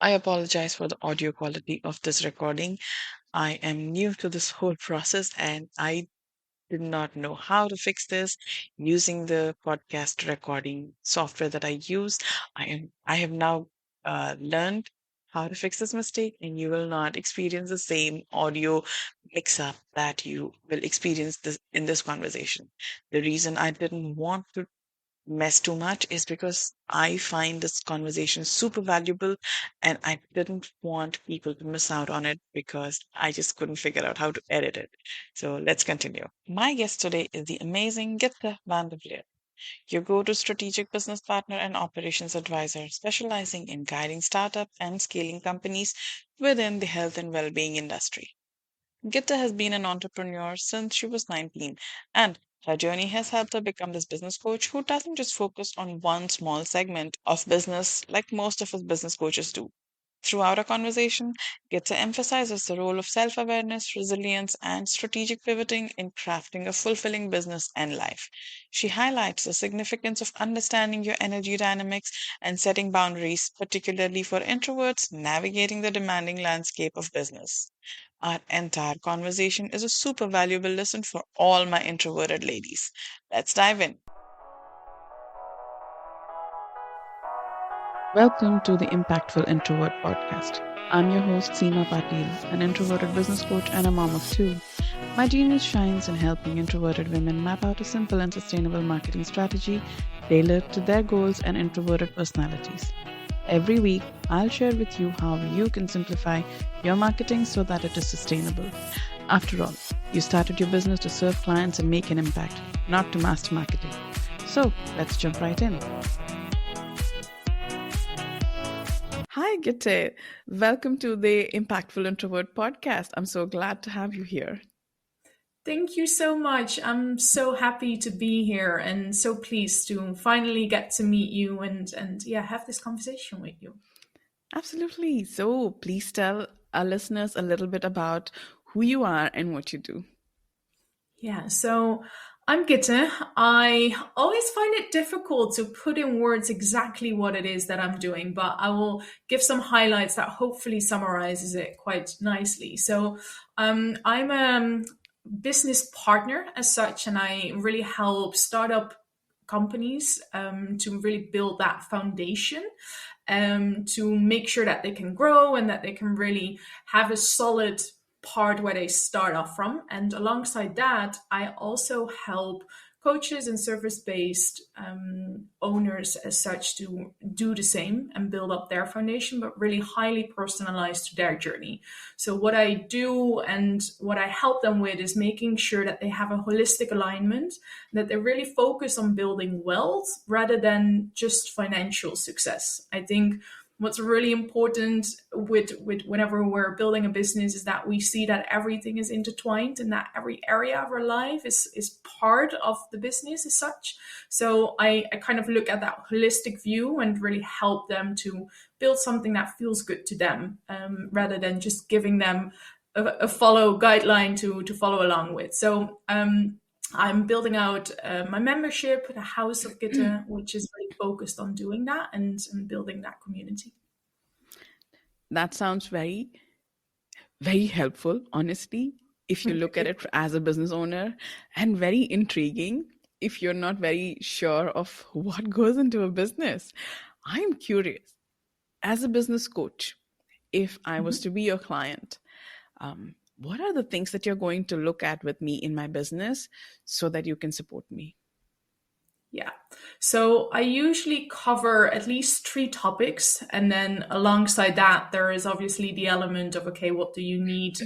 I apologize for the audio quality of this recording. I am new to this whole process and I did not know how to fix this using the podcast recording software that I use. I have now learned how to fix this mistake, and you will not experience the same audio mix up that you will experience this in this conversation. The reason I didn't want to mess too much is because I find this conversation super valuable and I didn't want people to miss out on it because I just couldn't figure out how to edit it. So let's continue. My guest today is the amazing Gita Vandeweert, your go-to strategic business partner and operations advisor, specializing in guiding startups and scaling companies within the health and well-being industry. Gitte has been an entrepreneur since she was 19, and her journey has helped her become this business coach who doesn't just focus on one small segment of business like most of us business coaches do. Throughout our conversation, Gitte emphasizes the role of self awareness, resilience, and strategic pivoting in crafting a fulfilling business and life. She highlights the significance of understanding your energy dynamics and setting boundaries, particularly for introverts navigating the demanding landscape of business. Our entire conversation is a super valuable lesson for all my introverted ladies. Let's dive in. Welcome to the Impactful Introvert Podcast. I'm your host, Seema Pateel, an introverted business coach and a mom of two. My genius shines in helping introverted women map out a simple and sustainable marketing strategy tailored to their goals and introverted personalities. Every week, I'll share with you how you can simplify your marketing so that it is sustainable. After all, you started your business to serve clients and make an impact, not to master marketing. So let's jump right in. Hi, Gitte. Welcome to the Impactful Introvert podcast. I'm so glad to have you here. Thank you so much. I'm so happy to be here and so pleased to finally get to meet you and have this conversation with you. Absolutely. So please tell our listeners a little bit about who you are and what you do. Yeah, so I'm Gitte. I always find it difficult to put in words exactly what it is that I'm doing, but I will give some highlights that hopefully summarizes it quite nicely. So I'm a business partner as such, and I really help startup companies to really build that foundation to make sure that they can grow and that they can really have a solid part where they start off from. And alongside that, I also help coaches and service-based owners as such to do the same and build up their foundation, but really highly personalized to their journey. So what I do and what I help them with is making sure that they have a holistic alignment, that they really focus on building wealth rather than just financial success. I think what's really important with whenever we're building a business is that we see that everything is intertwined and that every area of our life is part of the business as such. So I kind of look at that holistic view and really help them to build something that feels good to them, rather than just giving them a follow guideline to follow along with. So I'm building out my membership, the House of Gitte, which is really focused on doing that and building that community. That sounds very, very helpful, honestly, if you look at it as a business owner, and very intriguing if you're not very sure of what goes into a business. I'm curious, as a business coach, if I was to be your client, what are the things that you're going to look at with me in my business so that you can support me? Yeah. So I usually cover at least 3 topics. And then alongside that, there is obviously the element of, okay, what do you need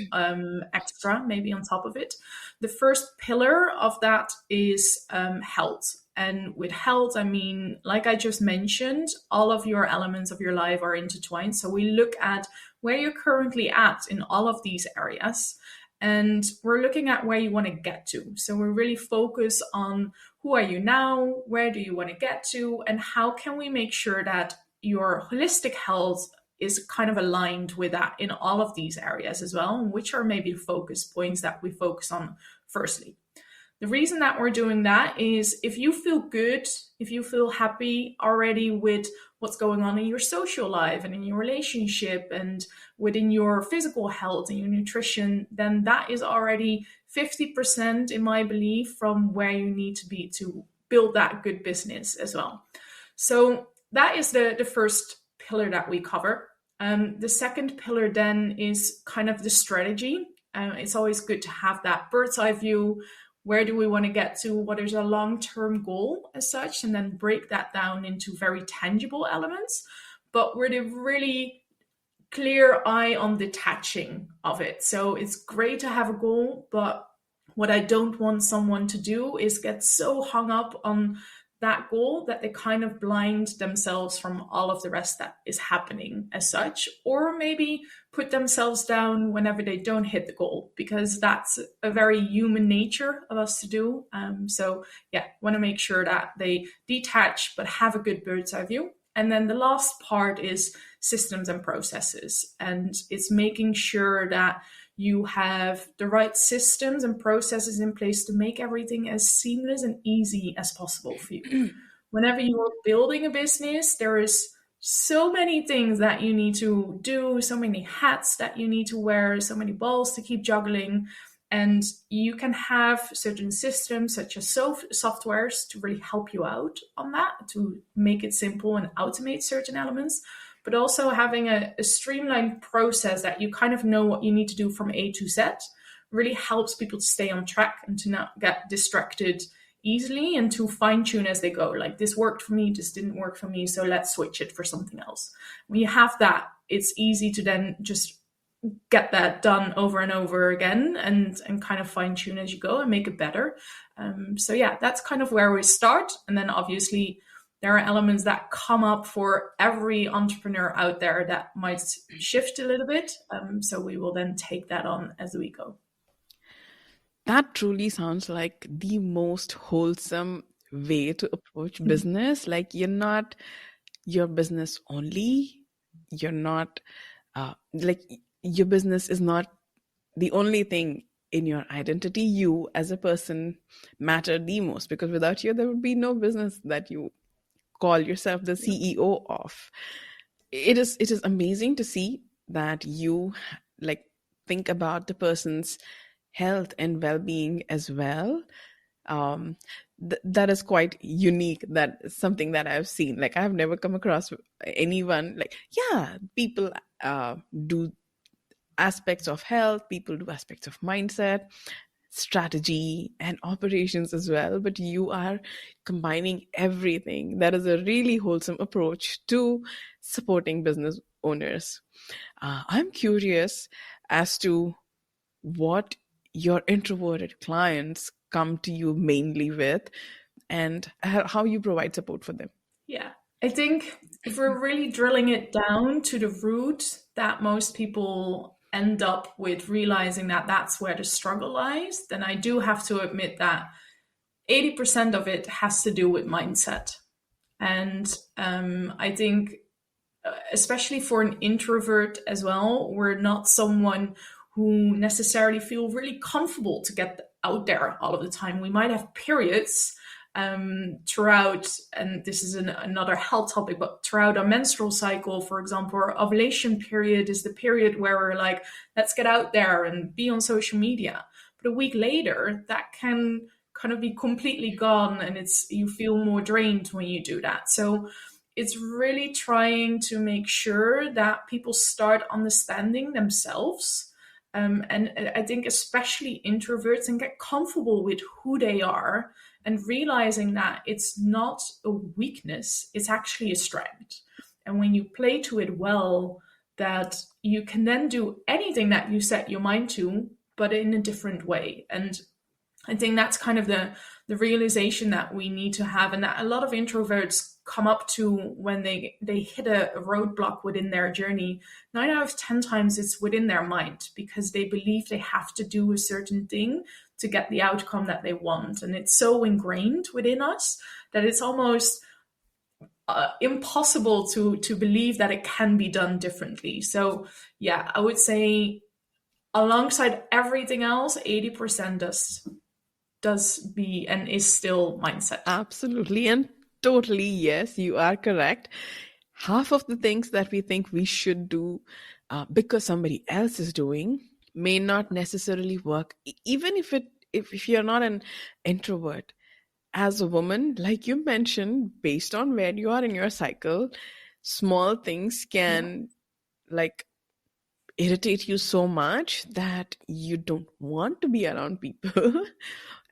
extra, maybe on top of it? The first pillar of that is health. And with health, I mean, like I just mentioned, all of your elements of your life are intertwined. So we look at where you're currently at in all of these areas. And we're looking at where you want to get to. So we really focus on who are you now, where do you want to get to, and how can we make sure that your holistic health is kind of aligned with that in all of these areas as well, and which are maybe focus points that we focus on firstly. The reason that we're doing that is if you feel good, if you feel happy already with what's going on in your social life and in your relationship and within your physical health and your nutrition, then that is already 50% in my belief from where you need to be to build that good business as well. So that is the first pillar that we cover. The second pillar then is kind of the strategy. It's always good to have that bird's eye view. Where do we want to get to? What is a long-term goal as such? And then break that down into very tangible elements, but with a really clear eye on detaching of it. So it's great to have a goal, but what I don't want someone to do is get so hung up on that goal that they kind of blind themselves from all of the rest that is happening as such, or maybe put themselves down whenever they don't hit the goal, because that's a very human nature of us to do. So yeah, want to make sure that they detach but have a good bird's eye view. And then the last part is systems and processes, and it's making sure that you have the right systems and processes in place to make everything as seamless and easy as possible for you. Whenever you're building a business, there is so many things that you need to do, so many hats that you need to wear, so many balls to keep juggling. And you can have certain systems such as softwares to really help you out on that, to make it simple and automate certain elements. But also having a streamlined process that you kind of know what you need to do from A to Z really helps people to stay on track and to not get distracted easily and to fine tune as they go. Like, this worked for me, this didn't work for me, so let's switch it for something else. When you have that, it's easy to then just get that done over and over again and kind of fine tune as you go and make it better. So yeah, that's kind of where we start. And then obviously there are elements that come up for every entrepreneur out there that might shift a little bit. So we will then take that on as we go. That truly sounds like the most wholesome way to approach business. Like, you're not your business only. You're not like, your business is not the only thing in your identity. You as a person matter the most, because without you, there would be no business that you call yourself the CEO of. It is amazing to see that you like think about the person's health and well-being as well. That is quite unique. That is something that I've seen. Like, I've never come across anyone like, yeah, people do aspects of health, people do aspects of mindset, strategy, and operations as well, but you are combining everything. That is a really wholesome approach to supporting business owners. I'm curious as to what your introverted clients come to you mainly with, and how you provide support for them. Yeah, I think if we're really drilling it down to the root, that most people end up with realizing that that's where the struggle lies, then I do have to admit that 80% of it has to do with mindset. And I think, especially for an introvert as well, we're not someone who necessarily feel really comfortable to get out there all of the time. We might have periods throughout, and this is another health topic, but throughout a menstrual cycle, for example, our ovulation period is the period where we're like, let's get out there and be on social media. But a week later, that can kind of be completely gone, and you feel more drained when you do that. So it's really trying to make sure that people start understanding themselves. And I think especially introverts, and get comfortable with who they are and realizing that it's not a weakness, it's actually a strength. And when you play to it well, that you can then do anything that you set your mind to, but in a different way. And I think that's kind of the realization that we need to have, and that a lot of introverts come up to when they hit a roadblock within their journey. 9 out of 10 times it's within their mind, because they believe they have to do a certain thing to get the outcome that they want. And it's so ingrained within us that it's almost impossible to believe that it can be done differently. So yeah, I would say alongside everything else, 80% does be and is still mindset. Absolutely, and totally, yes, you are correct. half of the things that we think we should do because somebody else is doing may not necessarily work. Even if you're not an introvert, as a woman, like you mentioned, based on where you are in your cycle, small things Yeah. can like irritate you so much that you don't want to be around people.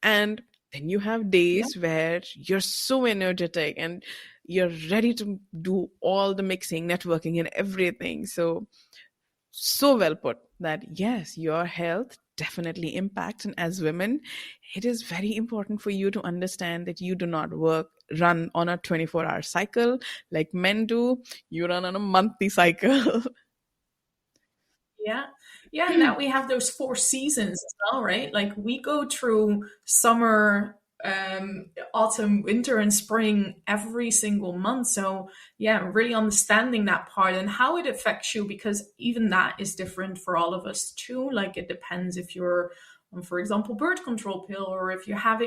And then you have Yeah. days where you're so energetic and you're ready to do all the mixing, networking, and everything. So well put that yes, your health definitely impacts. And as women, it is very important for you to understand that you do not run on a 24-hour cycle like men do. You run on a monthly cycle. Yeah. Yeah. And that we have those four seasons as well, right? Like we go through summer, autumn, winter, and spring every single month. So, yeah, really understanding that part and how it affects you, because even that is different for all of us too. Like it depends if you're on, for example, birth control pill, or if you have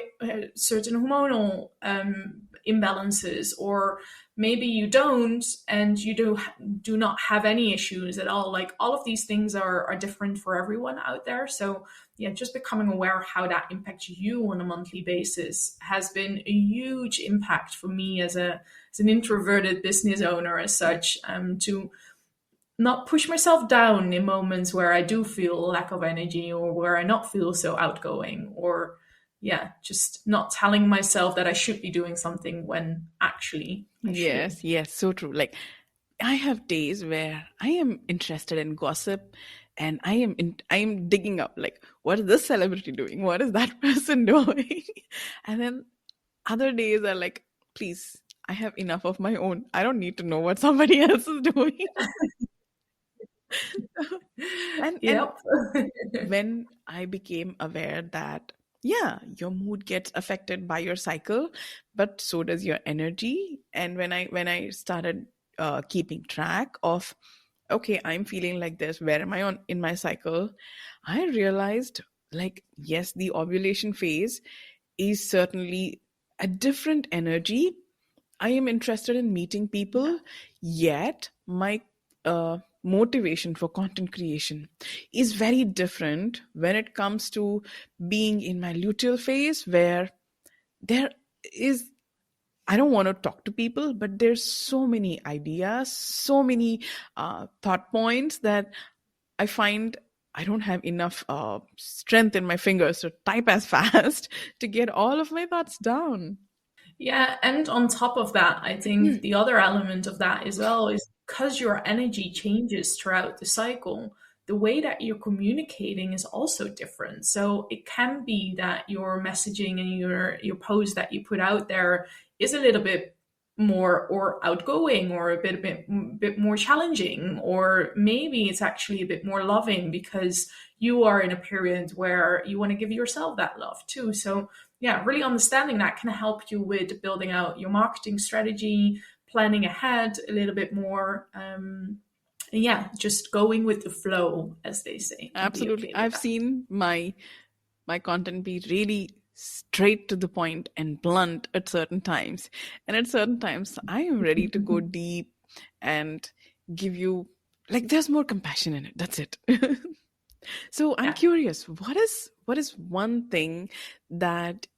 certain hormonal imbalances, or maybe you don't and you do not have any issues at all. Like all of these things are different for everyone out there. So yeah, just becoming aware of how that impacts you on a monthly basis has been a huge impact for me as an introverted business owner as such, to not push myself down in moments where I do feel lack of energy, or where I not feel so outgoing, or yeah, just not telling myself that I should be doing something when actually I should. Yes, yes, so true. Like I have days where I am interested in gossip and I am digging up like what is this celebrity doing? What is that person doing? And then other days are like, please, I have enough of my own. I don't need to know what somebody else is doing. And Yep. when I became aware that yeah, your mood gets affected by your cycle, but so does your energy. And when I started keeping track of okay, I'm feeling like this, where am I on in my cycle, I realized like yes, the ovulation phase is certainly a different energy. I am interested in meeting Yeah. people, yet my motivation for content creation is very different when it comes to being in my luteal phase, where there is, I don't want to talk to people, but there's so many ideas, so many thought points that I find I don't have enough strength in my fingers to type as fast to get all of my thoughts down. Yeah, and on top of that, I think the other element of that as well is because your energy changes throughout the cycle, the way that you're communicating is also different. So it can be that your messaging and your post that you put out there is a little bit more or outgoing, or a bit more challenging, or maybe it's actually a bit more loving because you are in a period where you want to give yourself that love too. So yeah, really understanding that can help you with building out your marketing strategy, planning ahead a little bit more. And yeah, just going with the flow, as they say, and be Absolutely. okay with I've that. seen my content be really straight to the point and blunt at certain times. And at certain times I am ready to go deep and give you like there's more compassion in it. That's it. So I'm Yeah. curious, what is one thing that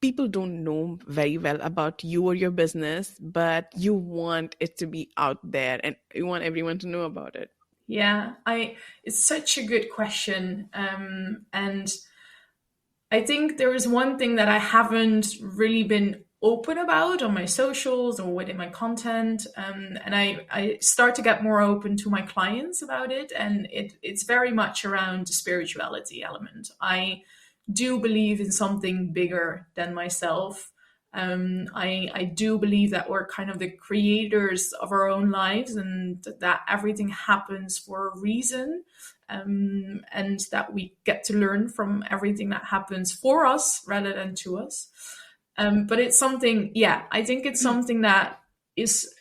people don't know very well about you or your business, but you want it to be out there and you want everyone to know about it? Yeah, I it's such a good question. And I think there is one thing that I haven't really been open about on my socials or within my content. And I start to get more open to my clients about it. And it's very much around the spirituality element. I do believe in something bigger than myself. I do believe that we're kind of the creators of our own lives, and that everything happens for a reason, and that we get to learn from everything that happens for us rather than to us. But it's something, yeah, I think it's something that is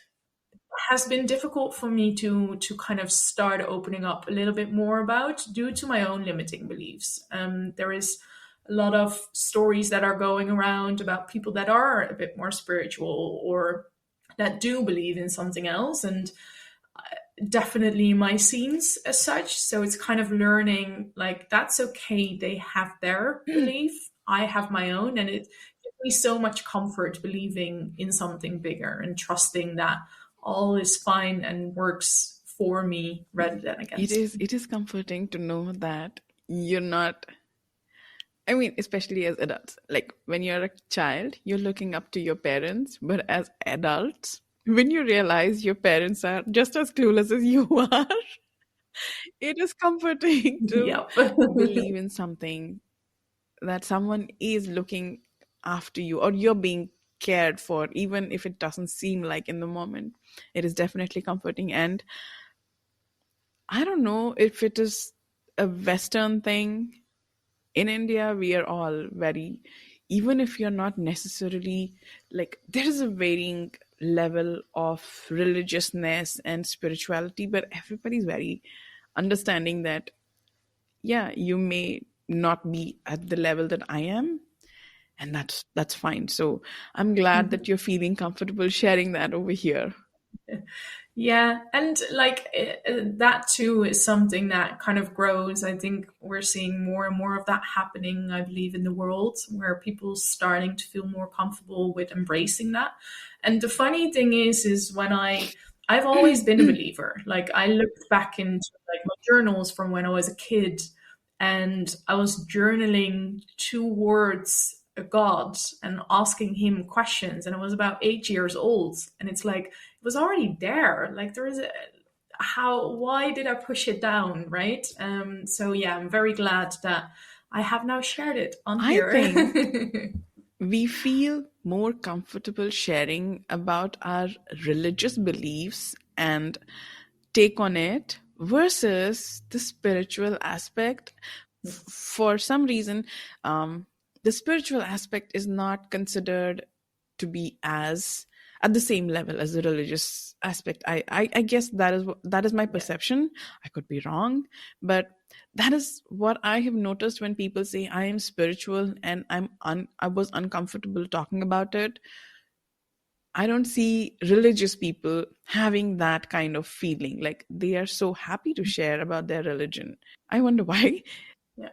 has been difficult for me to kind of start opening up a little bit more about, due to my own limiting beliefs. There is a lot of stories that are going around about people that are a bit more spiritual, or that do believe in something else, and definitely my scenes as such. So it's kind of learning like that's okay. They have their belief, I have my own, and it gives me so much comfort believing in something bigger and trusting that all is fine and works for me rather than It against is me. it is comforting to know that you're not, I mean, especially as adults. Like when you're a child, you're looking up to your parents, but as adults, when you realize your parents are just as clueless as you are, it is comforting to Yep. believe in something, that someone is looking after you or you're being cared for, even if it doesn't seem like in the moment. It is definitely comforting. And I don't know if it is a Western thing. In India, we are all very, even if you're not necessarily like, there is a varying level of religiousness and spirituality, but everybody's very understanding that, yeah, you may not be at the level that I am, and that's fine. So I'm glad that you're feeling comfortable sharing that over here. Yeah, and like that too is something that kind of grows. I think we're seeing more and more of that happening, I believe, in the world where people starting to feel more comfortable with embracing that. And the funny thing is when I've always been a believer. Like I looked back into like my journals from when I was a kid, and I was journaling towards a god and asking him questions, and I was about 8 years old, and it's like it was already there. Like there is a how why did I push it down, right? So yeah, I'm very glad that I have now shared it on I here. think we feel more comfortable sharing about our religious beliefs and take on it versus the spiritual aspect. For some reason, the spiritual aspect is not considered to be as at the same level as the religious aspect. I guess that is my Yeah. perception. I could be wrong, but that is what I have noticed when people say I am spiritual and I was uncomfortable talking about it. I don't see religious people having that kind of feeling. Like they are so happy to share about their religion. I wonder why. Yeah.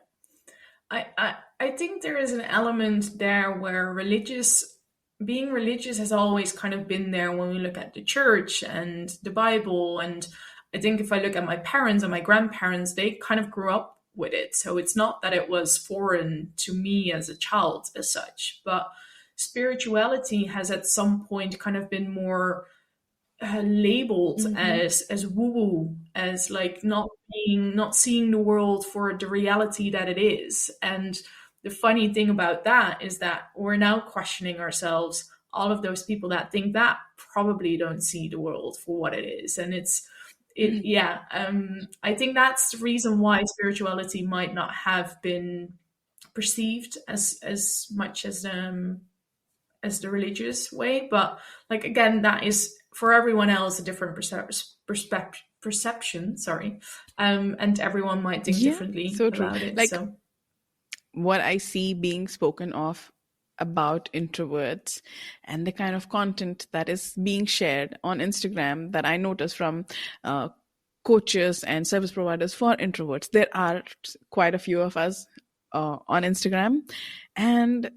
I think there is an element there where being religious has always kind of been there when we look at the church and the Bible. And I think if I look at my parents and my grandparents, they kind of grew up with it. So it's not that it was foreign to me as a child as such, but spirituality has at some point kind of been more labeled Hmm. as woo woo, as like not seeing the world for the reality that it is. And the funny thing about that is that we're now questioning ourselves. All of those people that think that probably don't see the world for what it is, and yeah. I think that's the reason why spirituality might not have been perceived as much as the religious way. But like again, that is for everyone else a different perception. Sorry, and everyone might think Yeah, differently so true. about it. Like So what I see being spoken of about introverts and the kind of content that is being shared on Instagram that I notice from uh, coaches and service providers for introverts. There are quite a few of us on Instagram, and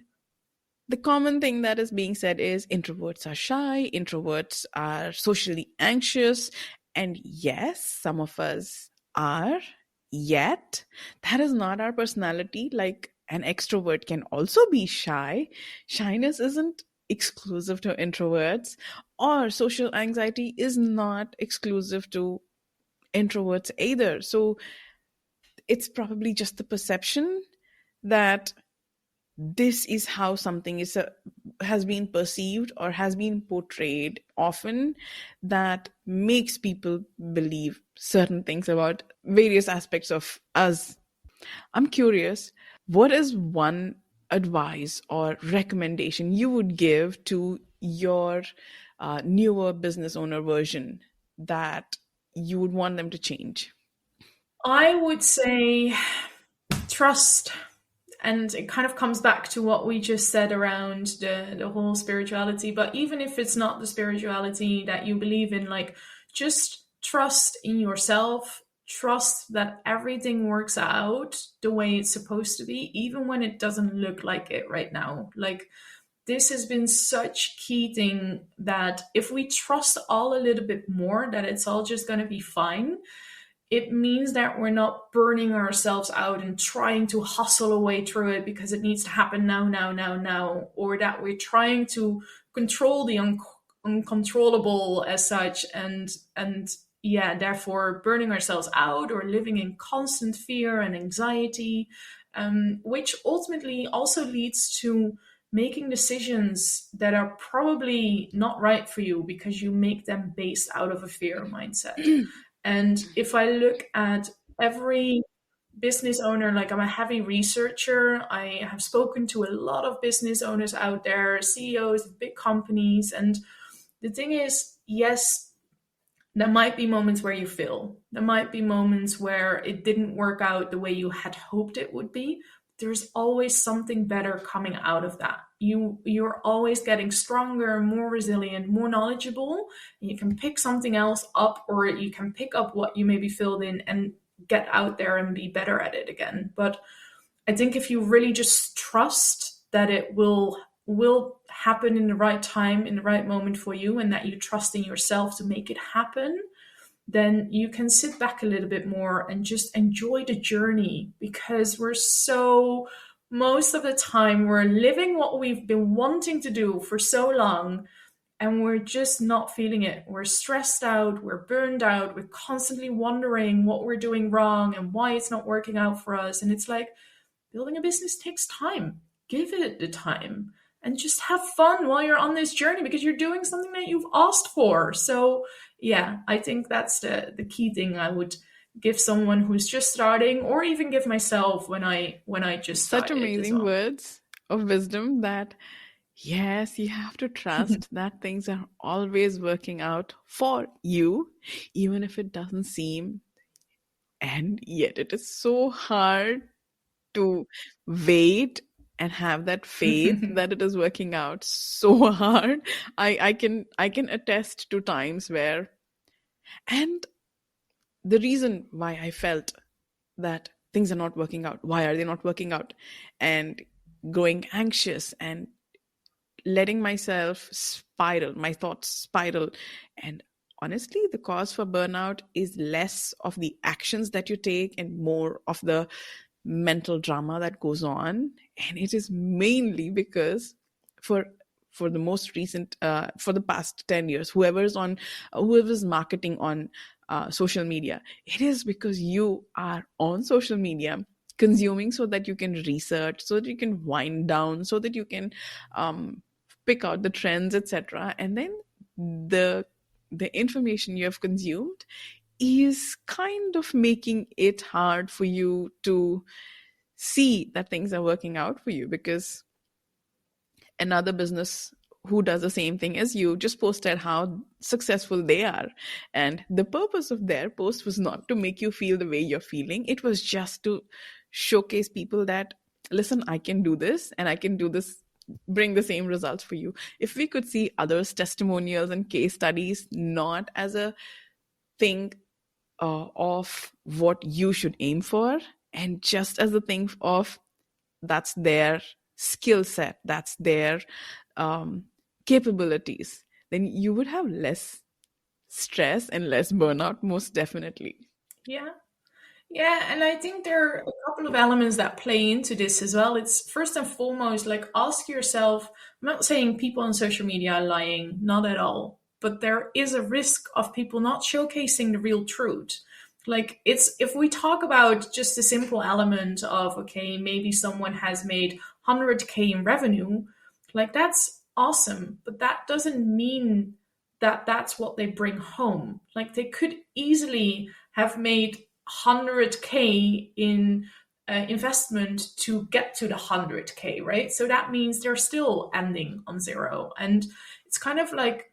the common thing that is being said is introverts are shy, introverts are socially anxious. And yes, some of us are, yet that is not our personality. Like an extrovert can also be shy. Shyness isn't exclusive to introverts, or social anxiety is not exclusive to introverts either. So it's probably just the perception that this is how something has been perceived or has been portrayed often, that makes people believe certain things about various aspects of us. I'm curious, what is one advice or recommendation you would give to your newer business owner version that you would want them to change? I would say trust. And it kind of comes back to what we just said around the whole spirituality. But even if it's not the spirituality that you believe in, like, just trust in yourself, trust that everything works out the way it's supposed to be, even when it doesn't look like it right now. Like, this has been such key thing that if we trust all a little bit more that it's all just going to be fine, it means that we're not burning ourselves out and trying to hustle a way through it because it needs to happen now, or that we're trying to control the uncontrollable as such, and yeah, therefore burning ourselves out or living in constant fear and anxiety, which ultimately also leads to making decisions that are probably not right for you because you make them based out of a fear mindset. And if I look at every business owner, like, I'm a heavy researcher, I have spoken to a lot of business owners out there, CEOs of big companies. And the thing is, yes, there might be moments where you fail. There might be moments where it didn't work out the way you had hoped it would be. There's always something better coming out of that. You're always getting stronger, more resilient, more knowledgeable. And you can pick something else up, or you can pick up what you maybe filled in and get out there and be better at it again. But I think if you really just trust that it will happen in the right time, in the right moment for you, and that you trust in yourself to make it happen, then you can sit back a little bit more and just enjoy the journey, because most of the time we're living what we've been wanting to do for so long, and we're just not feeling it. We're stressed out, we're burned out, we're constantly wondering what we're doing wrong and why it's not working out for us. And it's like, building a business takes time. Give it the time and just have fun while you're on this journey, because you're doing something that you've asked for. So yeah, I think that's the key thing I would give someone who's just starting, or even give myself when I just Such started as amazing well. words of wisdom that, yes, you have to trust that things are always working out for you, even if it doesn't seem. And yet it is so hard to wait and have that faith that it is working out so hard. I can attest to times where, and the reason why I felt that things are not working out, why are they not working out, and growing anxious and letting myself spiral, my thoughts spiral. And honestly, the cause for burnout is less of the actions that you take and more of the mental drama that goes on. And it is mainly because for the most recent for the past 10 years, whoever's marketing on social media, it is because you are on social media consuming so that you can research, so that you can wind down, so that you can pick out the trends, etc. And then the information you have consumed is kind of making it hard for you to see that things are working out for you, because another business who does the same thing as you just posted how successful they are. And the purpose of their post was not to make you feel the way you're feeling. It was just to showcase people that, listen, I can do this, and I can do this, bring the same results for you. If we could see others' testimonials and case studies not as a thing of what you should aim for, and just as a thing of that's their skill set, that's their capabilities, then you would have less stress and less burnout, most definitely. Yeah. Yeah, and I think there are a couple of elements that play into this as well. It's first and foremost, like, ask yourself, I'm not saying people on social media are lying, not at all, but there is a risk of people not showcasing the real truth. Like, it's, if we talk about just a simple element of, okay, maybe someone has made 100K in revenue, like, that's awesome, but that doesn't mean that that's what they bring home. Like, they could easily have made 100K in investment to get to the 100K, right? So that means they're still ending on zero. And it's kind of like,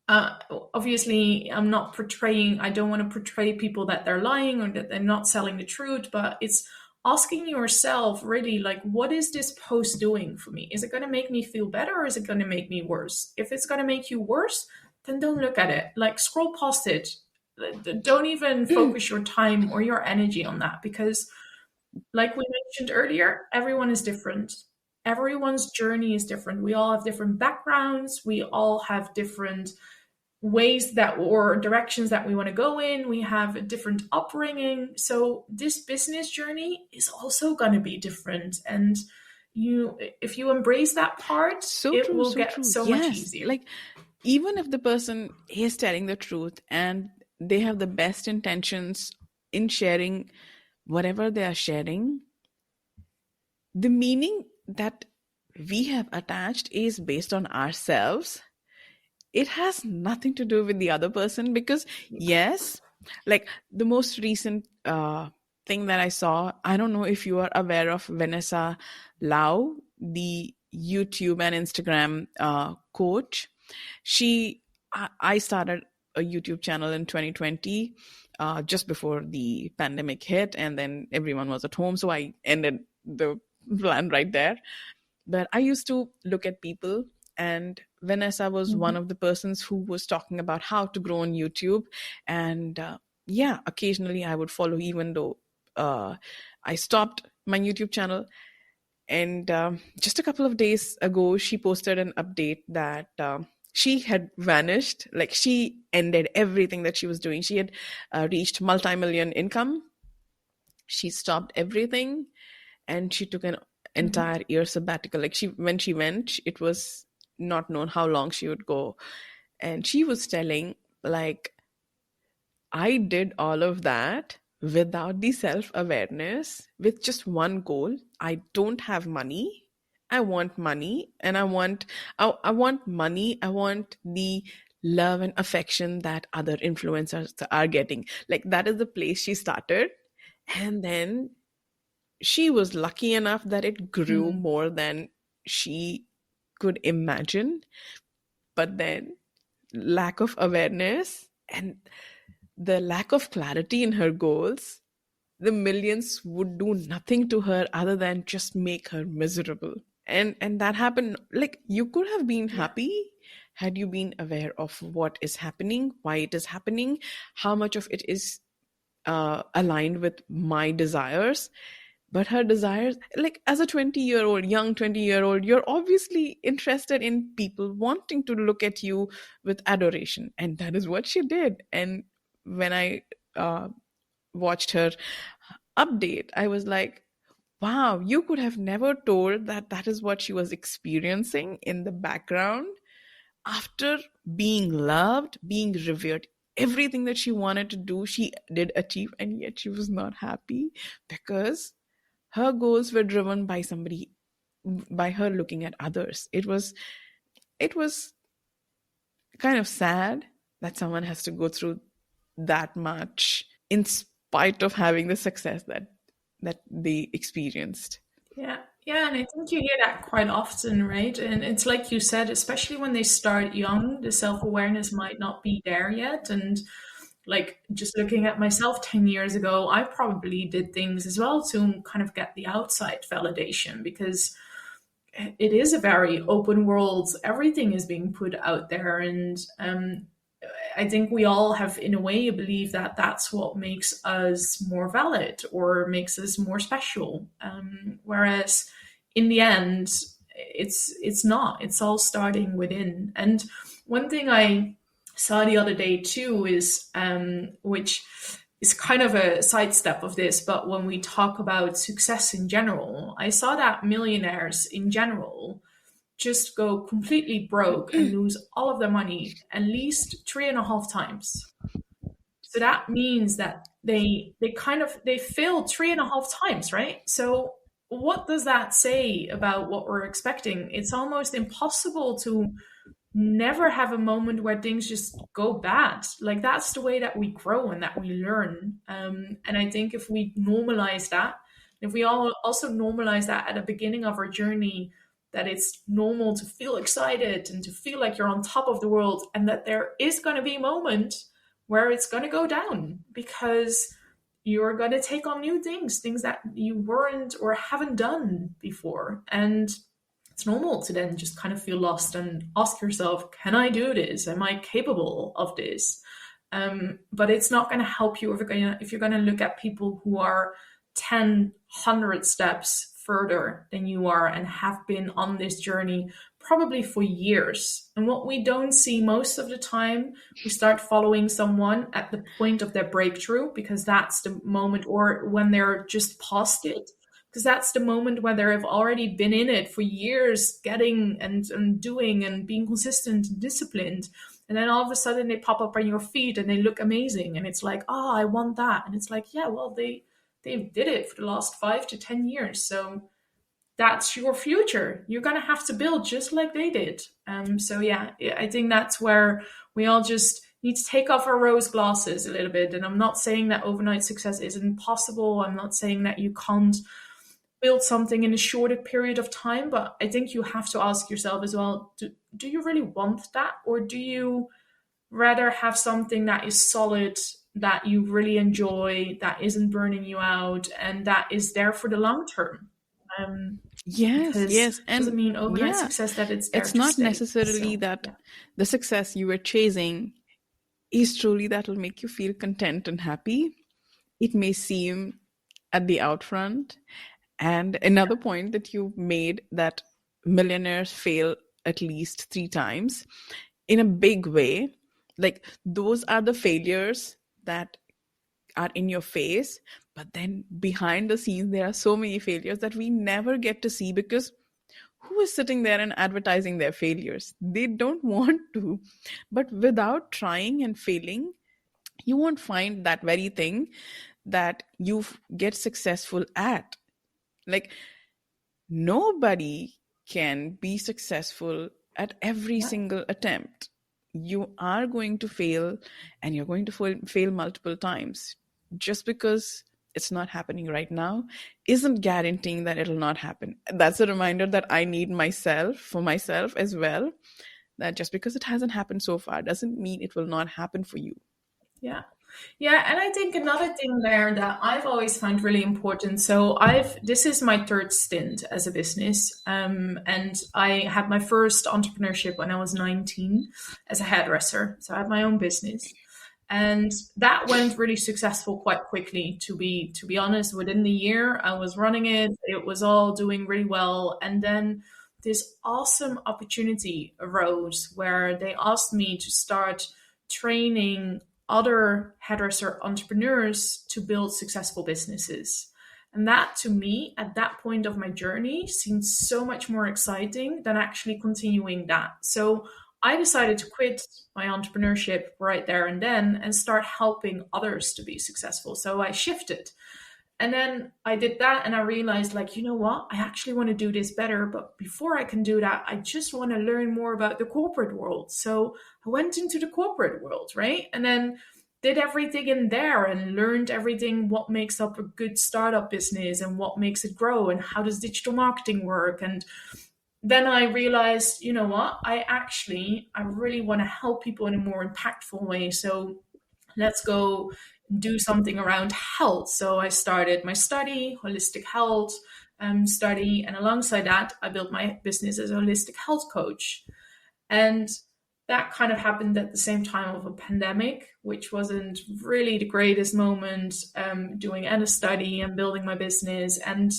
obviously, I don't want to portray people that they're lying or that they're not selling the truth, but it's asking yourself really, like, what is this post doing for me? Is it going to make me feel better, or is it going to make me worse? If it's going to make you worse, then don't look at it. Like, scroll past it. Don't even focus your time or your energy on that, because, like we mentioned earlier, everyone is different. Everyone's journey is different. We all have different backgrounds. We all have different ways that, or directions that we want to go in. We have a different upbringing. So this business journey is also going to be different. And if you embrace that part, So it true, will so get true. so much Yes. easier. Like, even if the person is telling the truth and they have the best intentions in sharing whatever they are sharing, the meaning that we have attached is based on ourselves. It has nothing to do with the other person, because yes, like the most recent thing that I saw, I don't know if you are aware of Vanessa Lau, the YouTube and Instagram coach. I started a YouTube channel in 2020, just before the pandemic hit, and then everyone was at home, so I ended the plan right there. But I used to look at people, and Vanessa was one of the persons who was talking about how to grow on YouTube. And yeah, occasionally I would follow, even though I stopped my YouTube channel. And just a couple of days ago, she posted an update that she had vanished. Like, she ended everything that she was doing. She had reached multi-million income. She stopped everything, and she took an entire year sabbatical. Like, when she went, it was not known how long she would go. And she was telling, like, I did all of that without the self-awareness, with just one goal. I don't have money. I want money, and I want money. I want the love and affection that other influencers are getting. Like, that is the place she started. And then she was lucky enough that it grew more than she could imagine. But then, lack of awareness and the lack of clarity in her goals, the millions would do nothing to her other than just make her miserable. And that happened. Like, you could have been Yeah. happy had you been aware of what is happening, why it is happening, how much of it is aligned with my desires. But her desires, like, as a 20-year-old, young 20-year-old, you're obviously interested in people wanting to look at you with adoration. And that is what she did. And when I watched her update, I was like, wow, you could have never told that that is what she was experiencing in the background after being loved, being revered. Everything that she wanted to do, she did achieve, and yet she was not happy because her goals were driven by somebody, by her looking at others. It was kind of sad that someone has to go through that much in spite of having the success that they experienced. Yeah. Yeah, and I think you hear that quite often, right? And it's like you said, especially when they start young, the self-awareness might not be there yet. And like, just looking at myself 10 years ago, I probably did things as well to kind of get the outside validation, because it is a very open world. Everything is being put out there. And I think we all have, in a way, believe that that's what makes us more valid or makes us more special. Whereas in the end, it's not. It's all starting within. And one thing I saw the other day too is, which is kind of a sidestep of this, but when we talk about success in general, I saw that millionaires in general just go completely broke and lose all of their money at least 3.5 times. So that means that they failed 3.5 times, right? So what does that say about what we're expecting? It's almost impossible to never have a moment where things just go bad. Like, that's the way that we grow and that we learn. And I think if we normalize that, if we all also normalize that at the beginning of our journey, that it's normal to feel excited and to feel like you're on top of the world, and that there is going to be a moment where it's going to go down, because you're going to take on new things that you weren't or haven't done before. And it's normal to then just kind of feel lost and ask yourself, can I do this? Am I capable of this? But it's not going to help you if you're going to look at people who are 10, 100 steps further than you are and have been on this journey probably for years. And what we don't see most of the time, we start following someone at the point of their breakthrough, because that's the moment, or when they're just past it, because that's the moment when they've already been in it for years, getting and doing and being consistent and disciplined. And then all of a sudden they pop up on your feed and they look amazing. And it's like, oh, I want that. And it's like, yeah, well, they did it for the last 5 to 10 years. So that's your future. You're going to have to build just like they did. So yeah, I think that's where we all just need to take off our rose glasses a little bit. And I'm not saying that overnight success isn't possible. I'm not saying that you can't build something in a shorter period of time, but I think you have to ask yourself as well, do you really want that? Or do you rather have something that is solid, that you really enjoy, that isn't burning you out, and that is there for the long term? Because Yes, it and doesn't mean overnight yeah, success that it's there it's to not stay. necessarily So, that yeah. the success you were chasing is truly that will make you feel content and happy. It may seem at the outfront. And another point that you made, that millionaires fail at least 3 times in a big way. Like, those are the failures that are in your face, but then behind the scenes there are so many failures that we never get to see, because who is sitting there and advertising their failures? They don't want to. But without trying and failing, you won't find that very thing that you get successful at. Like, nobody can be successful at every single attempt. You are going to fail, and you're going to fail multiple times. Just because it's not happening right now isn't guaranteeing that it'll not happen. That's a reminder that I need for myself as well, that just because it hasn't happened so far doesn't mean it will not happen for you. Yeah. Yeah, and I think another thing there that I've always found really important. So this is my third stint as a business, and I had my first entrepreneurship when I was 19 as a hairdresser. So I had my own business, and that went really successful quite quickly. To be honest, within the year I was running it, it was all doing really well, and then this awesome opportunity arose where they asked me to start training other hairdresser entrepreneurs to build successful businesses. And that, to me, at that point of my journey, seemed so much more exciting than actually continuing that. So I decided to quit my entrepreneurship right there and then and start helping others to be successful. So I shifted. And then I did that and I realized, like, you know what? I actually want to do this better. But before I can do that, I just want to learn more about the corporate world. So I went into the corporate world, right? And then did everything in there and learned everything, what makes up a good startup business and what makes it grow and how does digital marketing work. And then I realized, you know what? I really want to help people in a more impactful way. So let's go do something around health. So I started my study, holistic health study. And alongside that, I built my business as a holistic health coach. And that kind of happened at the same time of a pandemic, which wasn't really the greatest moment, doing a study and building my business and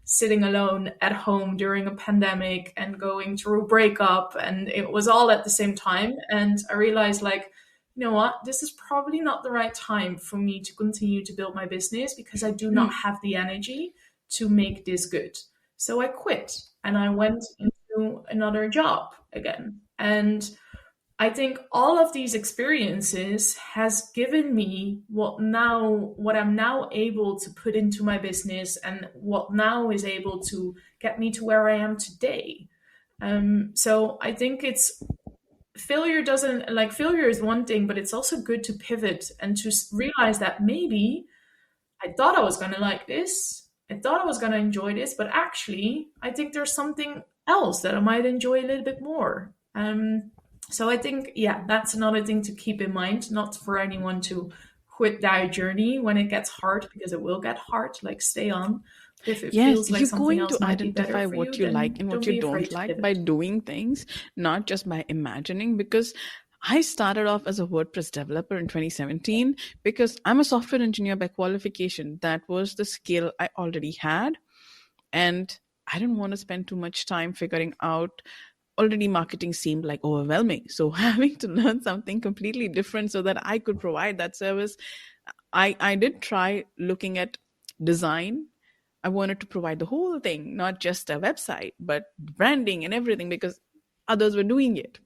sitting alone at home during a pandemic and going through a breakup. And it was all at the same time. And I realized, like, you know what, this is probably not the right time for me to continue to build my business because I do not have the energy to make this good. So I quit and I went into another job again. And I think all of these experiences has given me what I'm now able to put into my business and what now is able to get me to where I am today. So I think failure is one thing, but it's also good to pivot and to realize that maybe I thought I was going to like this. I thought I was going to enjoy this, but actually I think there's something else that I might enjoy a little bit more. So I think, yeah, that's another thing to keep in mind, not for anyone to quit that journey when it gets hard, because it will get hard. Like, stay on. But if it Yes, feels like you're something going to else might be better identify for you, what you like then and what don't you be don't afraid to like by pivot. doing things, not just by imagining. Because I started off as a WordPress developer in 2017 because I'm a software engineer by qualification. That was the skill I already had. And I didn't want to spend too much time figuring out. Already marketing seemed like overwhelming. So having to learn something completely different so that I could provide that service, I did try looking at design. I wanted to provide the whole thing, not just a website, but branding and everything because others were doing it.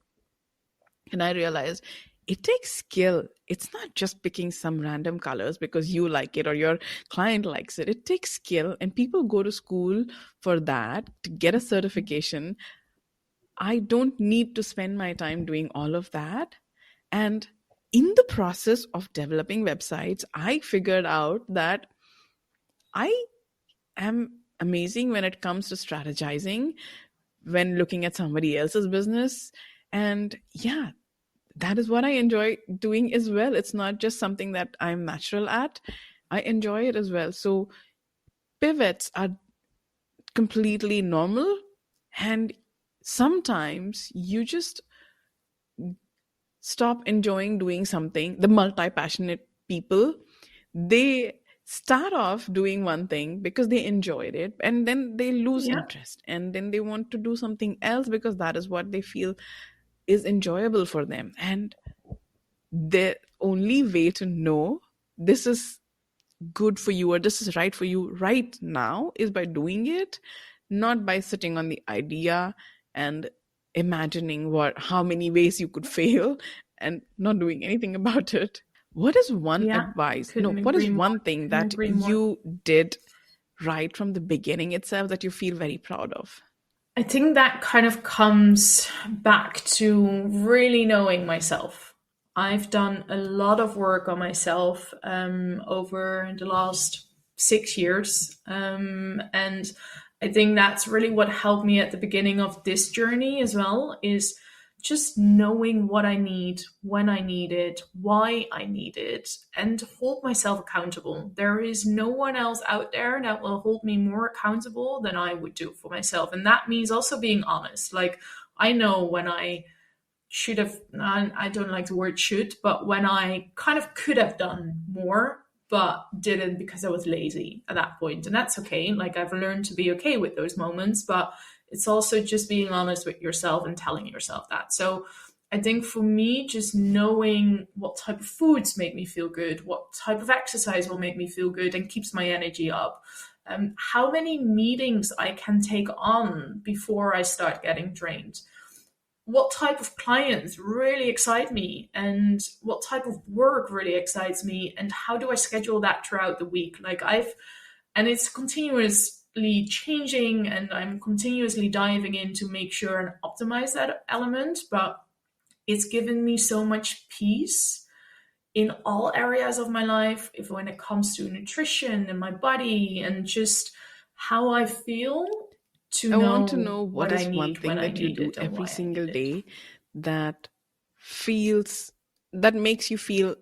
And I realized it takes skill. It's not just picking some random colors because you like it or your client likes it. It takes skill, and people go to school for that to get a certification. I don't need to spend my time doing all of that. And in the process of developing websites, I figured out that I am amazing when it comes to strategizing, when looking at somebody else's business. And yeah, that is what I enjoy doing as well. It's not just something that I'm natural at, I enjoy it as well. So pivots are completely normal. And sometimes you just stop enjoying doing something. The multi passionate people, they start off doing one thing because they enjoyed it, and then they lose Yeah. interest, and then they want to do something else because that is what they feel is enjoyable for them. And the only way to know this is good for you or this is right for you right now is by doing it, not by sitting on the idea and imagining what how many ways you could fail and not doing anything about it. What is one Yeah. advice? No, Couldn't what is agree more. one thing Couldn't that agree more. you did right from the beginning itself that you feel very proud of? I think that kind of comes back to really knowing myself. I've done a lot of work on myself over the last 6 years. And I think that's really what helped me at the beginning of this journey as well, is just knowing what I need, when I need it, why I need it, and hold myself accountable. There is no one else out there that will hold me more accountable than I would do for myself. And that means also being honest. Like, I know when I should have, I don't like the word should, but when I kind of could have done more, but didn't because I was lazy at that point. And that's okay. Like, I've learned to be okay with those moments, but it's also just being honest with yourself and telling yourself that. So I think for me, just knowing what type of foods make me feel good, what type of exercise will make me feel good and keeps my energy up, how many meetings I can take on before I start getting drained, what type of clients really excite me, and what type of work really excites me, and how do I schedule that throughout the week. And it's continuously changing, and I'm continuously diving in to make sure and optimize that element. But it's given me so much peace in all areas of my life, if when it comes to nutrition and my body and just how I feel, to I want to know know what what I is one need when thing I that you need do it and every why I single need it. day that feels that makes you feel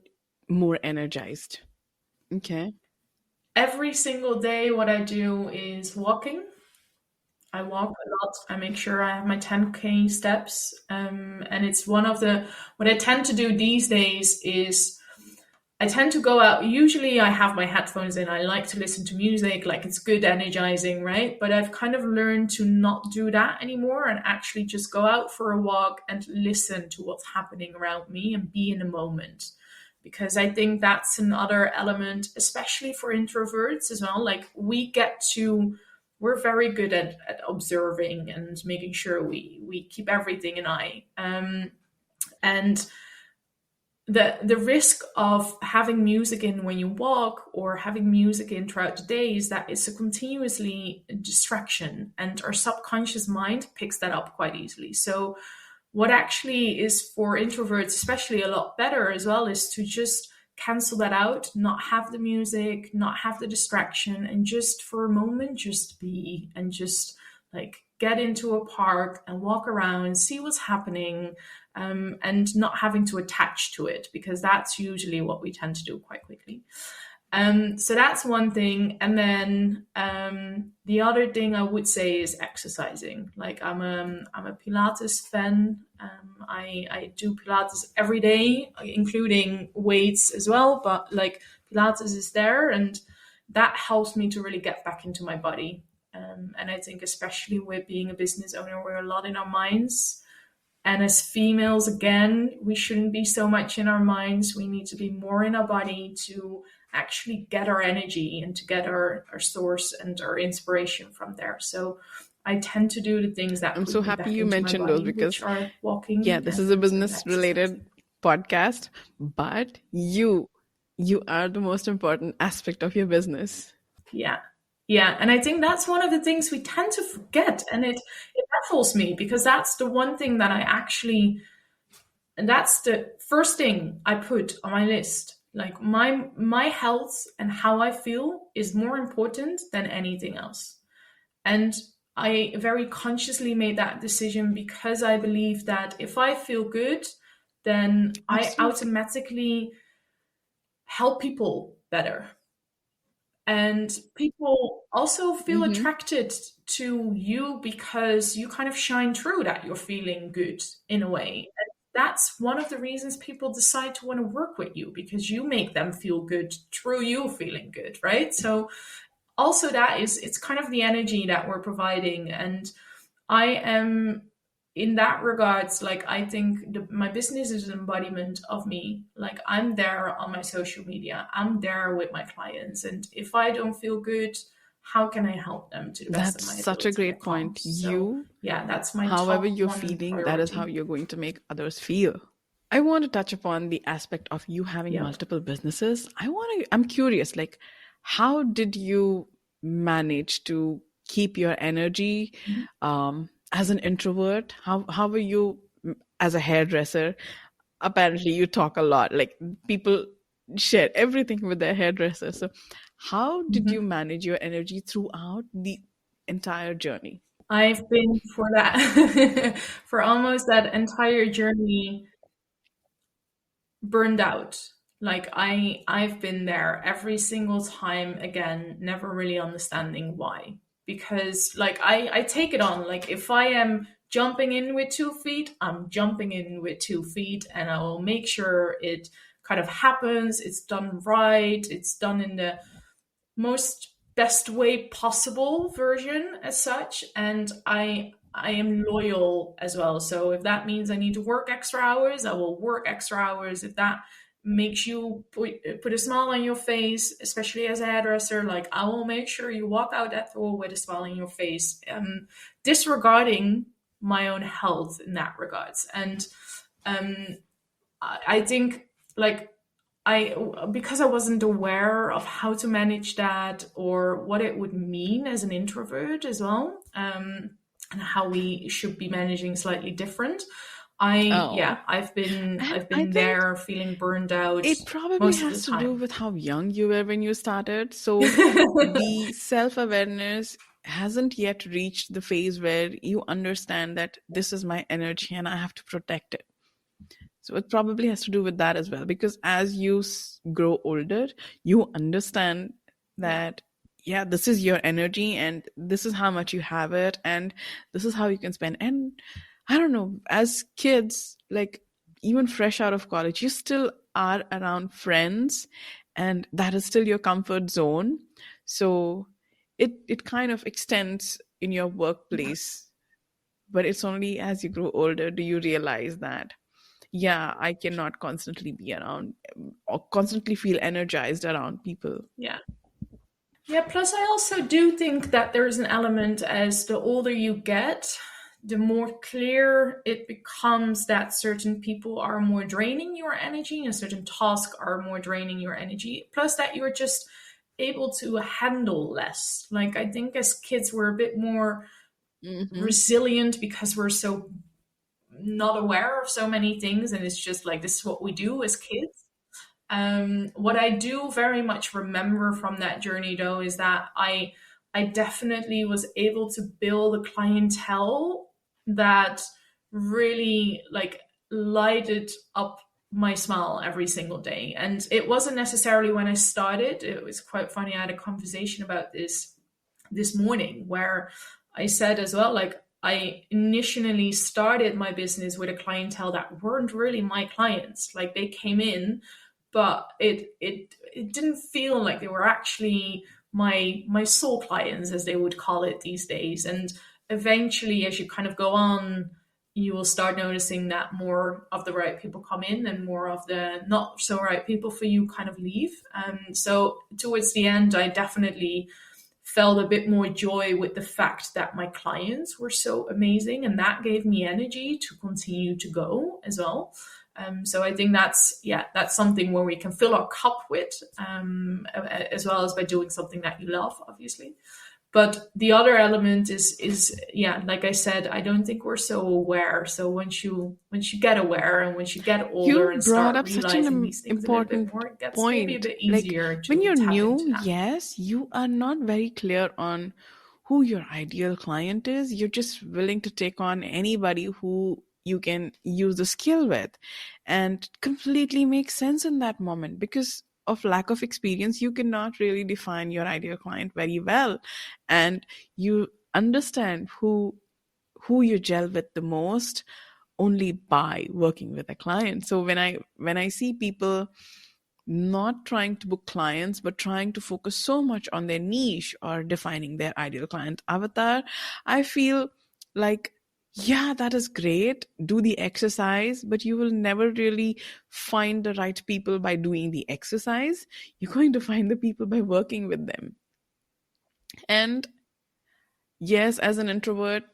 more energized. Okay. Every single day, what I do is walking. I walk a lot. I make sure I have my 10K steps. And it's what I tend to do these days is I tend to go out. Usually I have my headphones in. I like to listen to music, like it's good, energizing, right? But I've kind of learned to not do that anymore and actually just go out for a walk and listen to what's happening around me and be in the moment. Because I think that's another element, especially for introverts as well. Like, we're very good at observing and making sure we keep everything in eye. And the risk of having music in when you walk or having music in throughout the day is that it's a continuously distraction, and our subconscious mind picks that up quite easily. So what actually is for introverts especially a lot better as well is to just cancel that out, not have the music, not have the distraction, and just for a moment just be, and just like get into a park and walk around, see what's happening, and not having to attach to it, because that's usually what we tend to do quite quickly. So that's one thing. And then the other thing I would say is exercising. Like I'm a Pilates fan. I do Pilates every day, including weights as well. But like Pilates is there, and that helps me to really get back into my body. And I think especially with being a business owner, we're a lot in our minds. And as females, again, we shouldn't be so much in our minds. We need to be more in our body to actually get our energy and to get our source and our inspiration from there. So I tend to do the things that I'm put so me happy back you into my mentioned body, those, because which are walking. yeah, this is a and business related exercising. podcast, but you are the most important aspect of your business. Yeah. Yeah. And I think that's one of the things we tend to forget. And it baffles me, because that's the one thing that I actually, and that's the first thing I put on my list. Like my health and how I feel is more important than anything else. And I very consciously made that decision, because I believe that if I feel good, then I Absolutely. automatically help people better. And people also feel attracted to you because you kind of shine through that you're feeling good in a way. And that's one of the reasons people decide to want to work with you, because you make them feel good through you feeling good, right? So also it's kind of the energy that we're providing. And I am, in that regards, like I think my business is an embodiment of me. Like I'm there on my social media, I'm there with my clients, and if I don't feel good, how can I help them to the best That's of my such a ability? great point. So yeah, that's my However top you're one feeling, that is how priority. you're going to make others feel. I want to touch upon the aspect of you having Yep. multiple businesses. I'm curious, like, how did you manage to keep your energy as an introvert? How were you as a hairdresser? Apparently, you talk a lot. Like, people share everything with their hairdresser. So, how did you manage your energy throughout the entire journey? I've been for that for almost that entire journey burned out. Like I've been there every single time, again, never really understanding why. Because like I take it on. Like if I am jumping in with 2 feet, I'm jumping in with 2 feet, and I will make sure it kind of happens, it's done right, it's done in the most best way possible version as such. And I am loyal as well. So if that means I need to work extra hours, I will work extra hours. If that makes you put a smile on your face, especially as a hairdresser, like I will make sure you walk out that door with a smile on your face, disregarding my own health in that regards. And I think like I because I wasn't aware of how to manage that or what it would mean as an introvert as well, and how we should be managing slightly different. Oh, I've been and I've I been think there feeling burned out it probably most of the has to do time. with how young you were when you started. So the self awareness hasn't yet reached the phase where you understand that this is my energy and I have to protect it. So it probably has to do with that as well, because as you grow older, you understand Yeah. that, yeah, this is your energy and this is how much you have it and this is how you can spend. And I don't know, as kids, like even fresh out of college, you still are around friends and that is still your comfort zone. So it kind of extends in your Yeah. workplace, but it's only as you grow older do you realize that, yeah, I cannot constantly be around or constantly feel energized around people. Yeah. Yeah, plus I also do think that there's an element, as the older you get, the more clear it becomes that certain people are more draining your energy and certain tasks are more draining your energy. Plus that you're just able to handle less. Like I think as kids we're a bit more Hmm. resilient because we're so not aware of so many things, and it's just like this is what we do as kids. What I do very much remember from that journey, though, is that I definitely was able to build a clientele that really like lighted up my smile every single day. And it wasn't necessarily when I started. It was quite funny. I had a conversation about this morning where I said as well, like, I initially started my business with a clientele that weren't really my clients. Like, they came in, but it didn't feel like they were actually my soul clients, as they would call it these days. And eventually, as you kind of go on, you will start noticing that more of the right people come in and more of the not so right people for you kind of leave. So towards the end, I definitely felt a bit more joy with the fact that my clients were so amazing, and that gave me energy to continue to go as well. So I think that's something where we can fill our cup with, as well as by doing something that you love, obviously. But the other element is like I said, I don't think we're so aware. So once you get aware, and once you get older You and brought start up such an realizing these things a little bit important more, it gets maybe a point. bit Like easier when to you're tap into new, that. yes, you are not very clear on who your ideal client is. You're just willing to take on anybody who you can use the skill with. And completely makes sense in that moment because of lack of experience, you cannot really define your ideal client very well. And you understand who you gel with the most only by working with a client. So when I see people not trying to book clients but trying to focus so much on their niche or defining their ideal client avatar, I feel like, yeah, that is great, do the exercise, but you will never really find the right people by doing the exercise. You're going to find the people by working with them. And yes, as an introvert,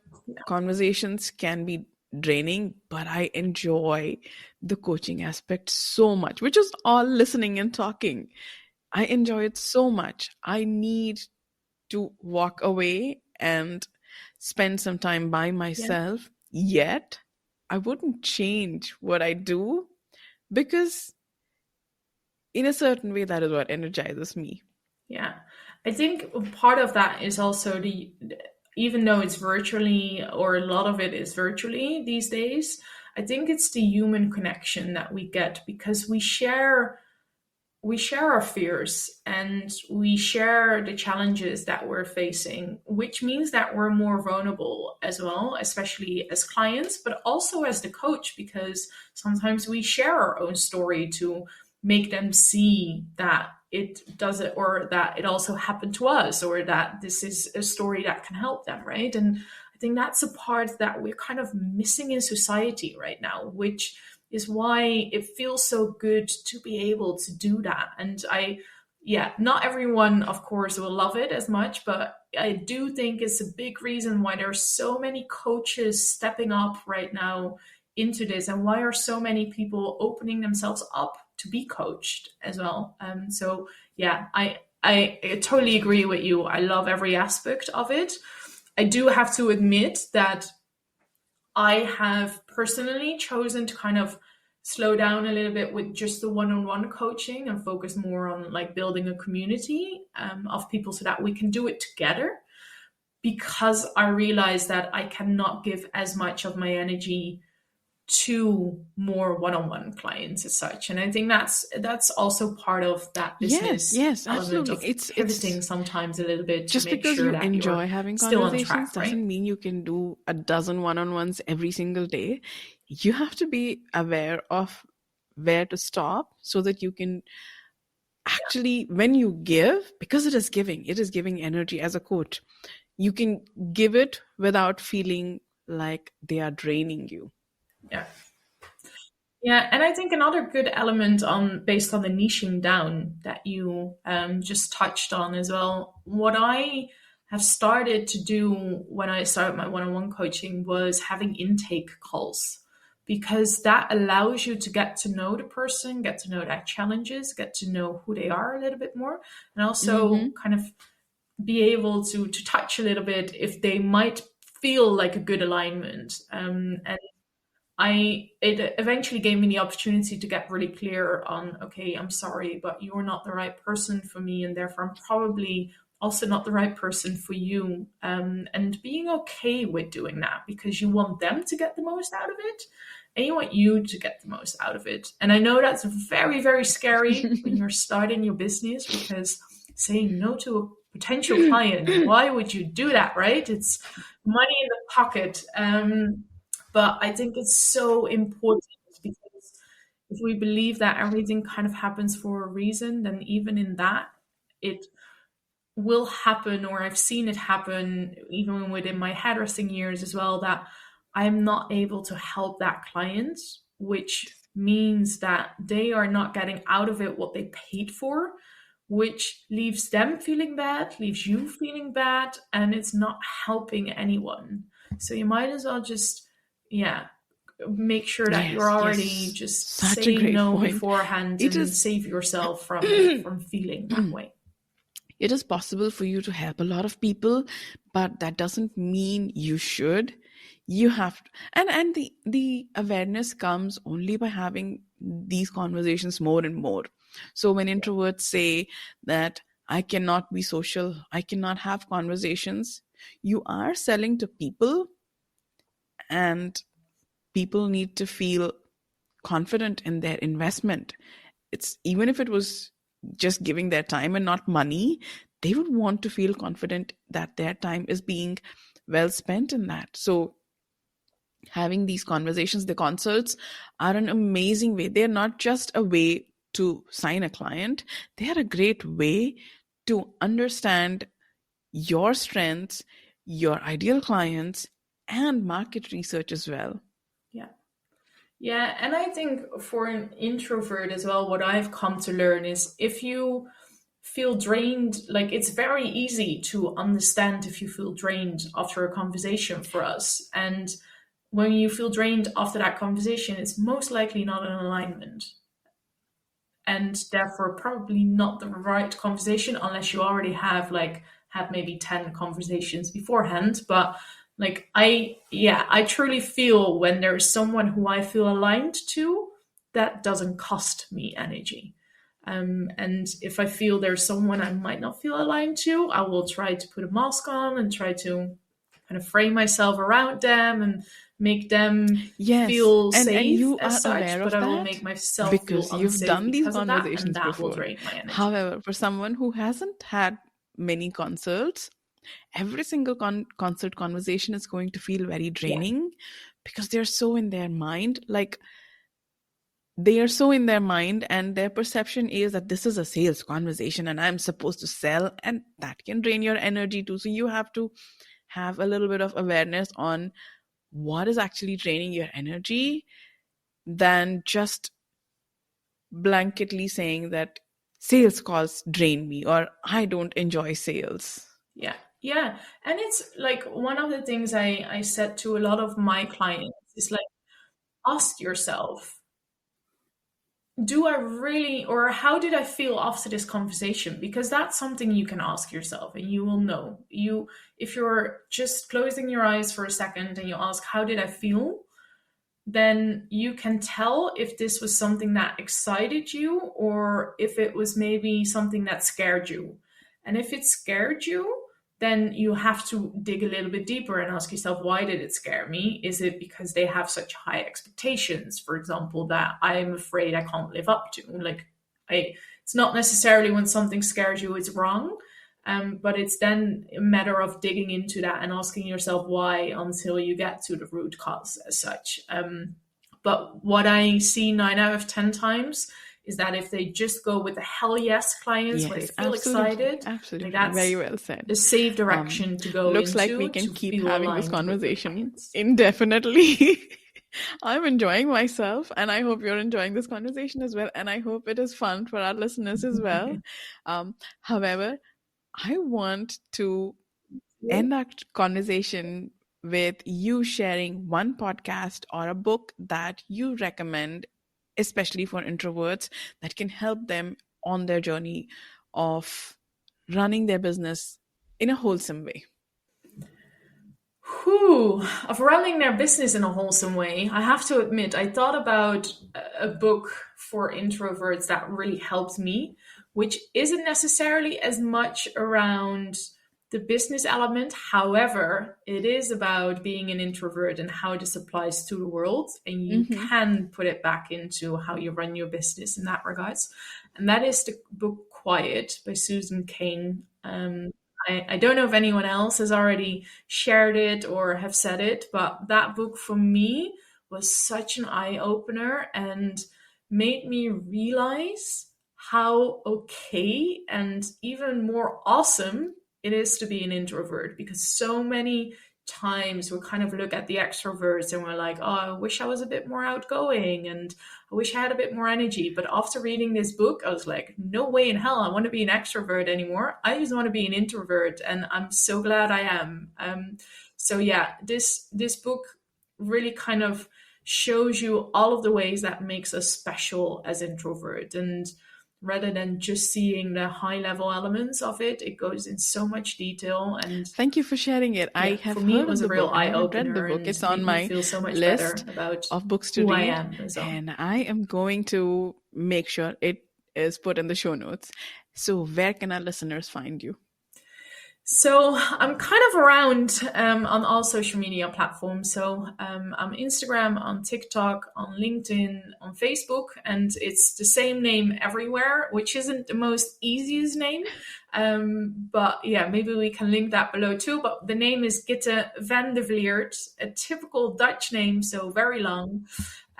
conversations can be draining, but I enjoy the coaching aspect so much, which is all listening and talking. I enjoy it so much. I need to walk away and spend some time by Yeah. myself. Yet, I wouldn't change what I do because, in a certain way, that is what energizes me. Yeah. I think part of that is also even though it's virtually, or a lot of it is virtually these days, I think it's the human connection that we get because we share our fears and we share the challenges that we're facing, which means that we're more vulnerable as well, especially as clients, but also as the coach, because sometimes we share our own story to make them see that it does it, or that it also happened to us, or that this is a story that can help them, right? And I think that's a part that we're kind of missing in society right now, which is why it feels so good to be able to do that. And not everyone, of course, will love it as much, but I do think it's a big reason why there are so many coaches stepping up right now into this, and why are so many people opening themselves up to be coached as well. So yeah, I totally agree with you. I love every aspect of it. I do have to admit that I have personally chosen to kind of slow down a little bit with just the one-on-one coaching and focus more on like building a community of people so that we can do it together, because I realize that I cannot give as much of my energy to more one-on-one clients as such. And I think that's also part of that Yes, business yes, element absolutely. of It's pivoting sometimes a little bit to just make because sure you that you're enjoy having still on conversations track, right? doesn't mean you can do a dozen one-on-ones every single day. You have to be aware of where to stop so that you can actually, when you give, because it is giving energy as a coach, you can give it without feeling like they are draining you. Yeah. Yeah, and I think another good element on based on the niching down that you just touched on as well. What I have started to do when I started my one-on-one coaching was having intake calls, because that allows you to get to know the person, get to know their challenges, get to know who they are a little bit more, and also Mm-hmm. kind of be able to touch a little bit if they might feel like a good alignment. And it eventually gave me the opportunity to get really clear on, okay, I'm sorry, but you're not the right person for me, and therefore I'm probably also not the right person for you. And being okay with doing that, because you want them to get the most out of it and you want you to get the most out of it. And I know that's very, very scary when you're starting your business, because saying no to a potential client, why would you do that, right? It's money in the pocket. But I think it's so important, because if we believe that everything kind of happens for a reason, then even in that, it will happen, or I've seen it happen even within my hairdressing years as well, that I'm not able to help that client, which means that they are not getting out of it what they paid for, which leaves them feeling bad, leaves you feeling bad, and it's not helping anyone. So you might as well just, yeah, make sure that you're Yes, already yes. just Such a saying great no point. beforehand It and is save yourself from feeling that way. it is possible for you to help a lot of people, but that doesn't mean you should. You have to, and the awareness comes only by having these conversations more and more. So when introverts say that I cannot be social, I cannot have conversations, you are selling to people, and people need to feel confident in their investment. It's even if it was just giving their time and not money, they would want to feel confident that their time is being well spent in that. So having these conversations, the consults are an amazing way. They're not just a way to sign a client, they are a great way to understand your strengths, your ideal clients, and market research as well. Yeah. Yeah, and I think for an introvert as well, what I've come to learn is if you feel drained, like it's very easy to understand if you feel drained after a conversation for us. And when you feel drained after that conversation, it's most likely not an alignment, and therefore probably not the right conversation, unless you already have like had maybe 10 conversations beforehand. But like I truly feel when there's someone who I feel aligned to, that doesn't cost me energy. And if I feel there's someone I might not feel aligned to, I will try to put a mask on and try to kind of frame myself around them and make them Yes, feel and safe you as are such, aware but of I will that make myself feel because you've unsafe done these because of that, and conversations that will before. drain my energy. However, for someone who hasn't had many consults, every single consult conversation is going to feel very Yeah. draining because they're so in their mind. Like they are so in their mind, and their perception is that this is a sales conversation and I'm supposed to sell, and that can drain your energy too. So you have to have a little bit of awareness on what is actually draining your energy than just blanketly saying that sales calls drain me or I don't enjoy sales. Yeah. Yeah. And it's like one of the things I said to a lot of my clients is like, ask yourself, do I really, or how did I feel after this conversation? Because that's something you can ask yourself and you will know. If you're just closing your eyes for a second and you ask, how did I feel? Then you can tell if this was something that excited you or if it was maybe something that scared you. And if it scared you, then you have to dig a little bit deeper and ask yourself, why did it scare me? Is it because they have such high expectations, for example, that I'm afraid I can't live up to? Like, it's not necessarily when something scares you, it's wrong. But it's then a matter of digging into that and asking yourself why until you get to the root cause as such. But what I see 9 out of 10 times is that if they just go with the hell yes clients where they Yes, feel absolutely. excited, Absolutely. like that's Very well said. the safe direction to go Looks like we into can to keep feel having this aligned with your conversation clients. indefinitely. I'm enjoying myself, and I hope you're enjoying this conversation as well. And I hope it is fun for our listeners as well. However, I want to end our conversation with you sharing one podcast or a book that you recommend, especially for introverts, that can help them on their journey of running their business in a wholesome way. Of running their business in a wholesome way, I have to admit, I thought about a book for introverts that really helped me, which isn't necessarily as much around the business element. However, it is about being an introvert and how this applies to the world. And you can put it back into how you run your business in that regards. And that is the book Quiet by Susan Cain. I don't know if anyone else has already shared it or have said it, but that book for me was such an eye-opener and made me realize how okay and even more awesome it is to be an introvert, because so many times we kind of look at the extroverts and we're like, oh, I wish I was a bit more outgoing and I wish I had a bit more energy. But after reading this book, I was like, no way in hell I want to be an extrovert anymore. I just want to be an introvert, and I'm so glad I am. So yeah, this book really kind of shows you all of the ways that makes us special as introverts. And rather than just seeing the high level elements of it, it goes in so much detail. And thank you for sharing it. yeah, I have for me, heard it was of a the real book. I eye haven't read opener. the book. It's on my feel so much list better about of books to who I read, am as well. and I am going to make sure it is put in the show notes. So where can our listeners find you? So I'm kind of around on all social media platforms. So I'm Instagram, on TikTok, on LinkedIn, on Facebook, and it's the same name everywhere, which isn't the most easiest name. But yeah, maybe we can link that below too. But the name is Gita Vandeweert, a typical Dutch name, so very long.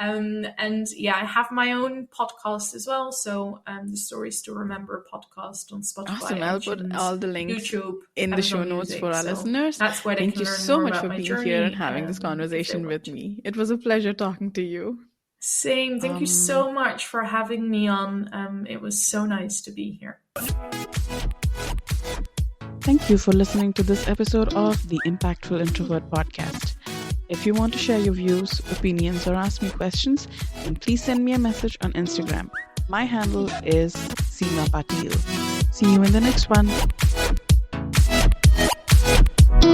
And yeah, I have my own podcast as well. So the Stories to Remember podcast on Spotify. Awesome. I'll put all the links YouTube, in the Amazon show notes Music. for our So listeners. that's where they Thank can you learn so more much about for my being journey, here and having this if they conversation with want. me. It was a pleasure talking to you. Same. Thank you so much for having me on. It was so nice to be here. Thank you for listening to this episode of the Impactful Introvert podcast. If you want to share your views, opinions, or ask me questions, then please send me a message on Instagram. My handle is Seema Pateel. See you in the next one.